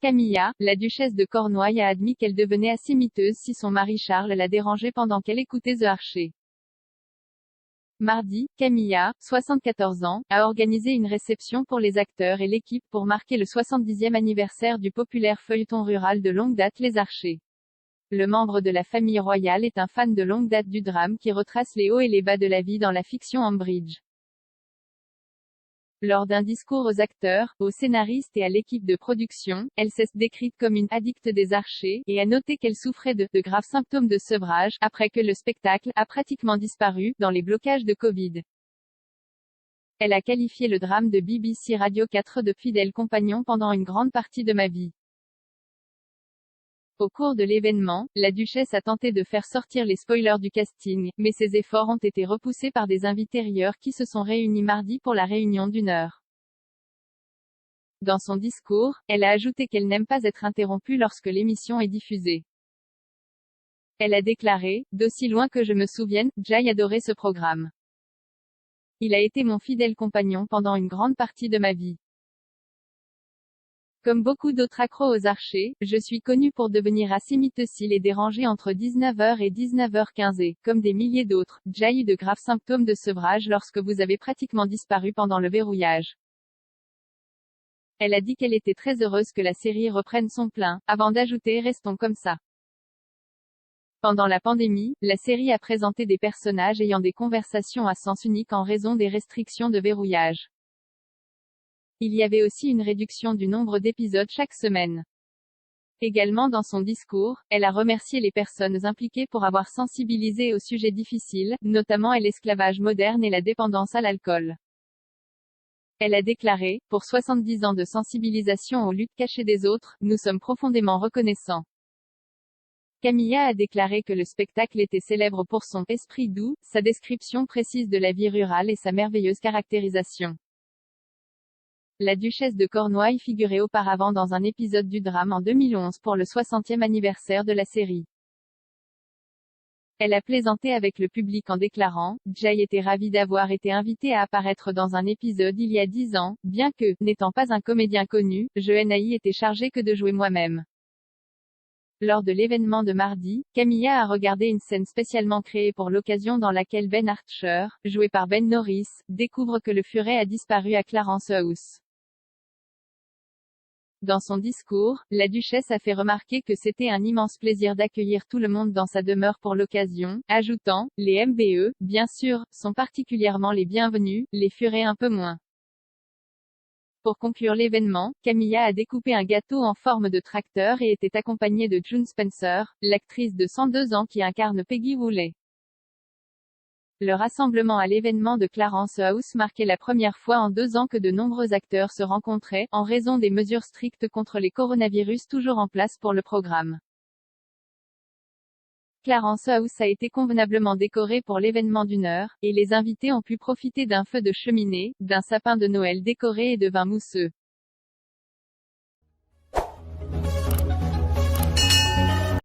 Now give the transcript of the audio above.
Camilla, la duchesse de Cornouailles a admis qu'elle devenait assez miteuse si son mari Charles la dérangeait pendant qu'elle écoutait The Archer. Mardi, Camilla, 74 ans, a organisé une réception pour les acteurs et l'équipe pour marquer le 70e anniversaire du populaire feuilleton rural de longue date Les Archers. Le membre de la famille royale est un fan de longue date du drame qui retrace les hauts et les bas de la vie dans la fiction Ambridge. Lors d'un discours aux acteurs, aux scénaristes et à l'équipe de production, elle s'est décrite comme une addicte des archers, et a noté qu'elle souffrait de graves symptômes de sevrage, après que le spectacle a pratiquement disparu, dans les blocages de Covid. Elle a qualifié le drame de BBC Radio 4 de fidèle compagnon pendant une grande partie de ma vie. Au cours de l'événement, la duchesse a tenté de faire sortir les spoilers du casting, mais ses efforts ont été repoussés par des invités rieurs qui se sont réunis mardi pour la réunion d'1 heure. Dans son discours, elle a ajouté qu'elle n'aime pas être interrompue lorsque l'émission est diffusée. Elle a déclaré, « D'aussi loin que je me souvienne, j'ai adoré ce programme. Il a été mon fidèle compagnon pendant une grande partie de ma vie. Comme beaucoup d'autres accros aux archers, je suis connue pour devenir assez miteucile et dérangée entre 19h et 19h15 et, comme des milliers d'autres, j'ai eu de graves symptômes de sevrage lorsque vous avez pratiquement disparu pendant le verrouillage. » Elle a dit qu'elle était très heureuse que la série reprenne son plein, avant d'ajouter « Restons comme ça. » Pendant la pandémie, la série a présenté des personnages ayant des conversations à sens unique en raison des restrictions de verrouillage. Il y avait aussi une réduction du nombre d'épisodes chaque semaine. Également dans son discours, elle a remercié les personnes impliquées pour avoir sensibilisé aux sujets difficiles, notamment l'esclavage moderne et la dépendance à l'alcool. Elle a déclaré, « Pour 70 ans de sensibilisation aux luttes cachées des autres, nous sommes profondément reconnaissants. » Camilla a déclaré que le spectacle était célèbre pour son « esprit doux », sa description précise de la vie rurale et sa merveilleuse caractérisation. La duchesse de Cornouailles figurait auparavant dans un épisode du drame en 2011 pour le 60e anniversaire de la série. Elle a plaisanté avec le public en déclarant, « J'ai été ravie d'avoir été invitée à apparaître dans un épisode il y a 10 ans, bien que, n'étant pas un comédien connu, je n'ai été chargée que de jouer moi-même. » Lors de l'événement de mardi, Camilla a regardé une scène spécialement créée pour l'occasion dans laquelle Ben Archer, joué par Ben Norris, découvre que le furet a disparu à Clarence House. Dans son discours, la duchesse a fait remarquer que c'était un immense plaisir d'accueillir tout le monde dans sa demeure pour l'occasion, ajoutant, « Les MBE, bien sûr, sont particulièrement les bienvenus, les furets un peu moins. » Pour conclure l'événement, Camilla a découpé un gâteau en forme de tracteur et était accompagnée de June Spencer, l'actrice de 102 ans qui incarne Peggy Woolley. Le rassemblement à l'événement de Clarence House marquait la première fois en 2 ans que de nombreux acteurs se rencontraient, en raison des mesures strictes contre les coronavirus toujours en place pour le programme. Clarence House a été convenablement décoré pour l'événement d'1 heure, et les invités ont pu profiter d'un feu de cheminée, d'un sapin de Noël décoré et de vin mousseux.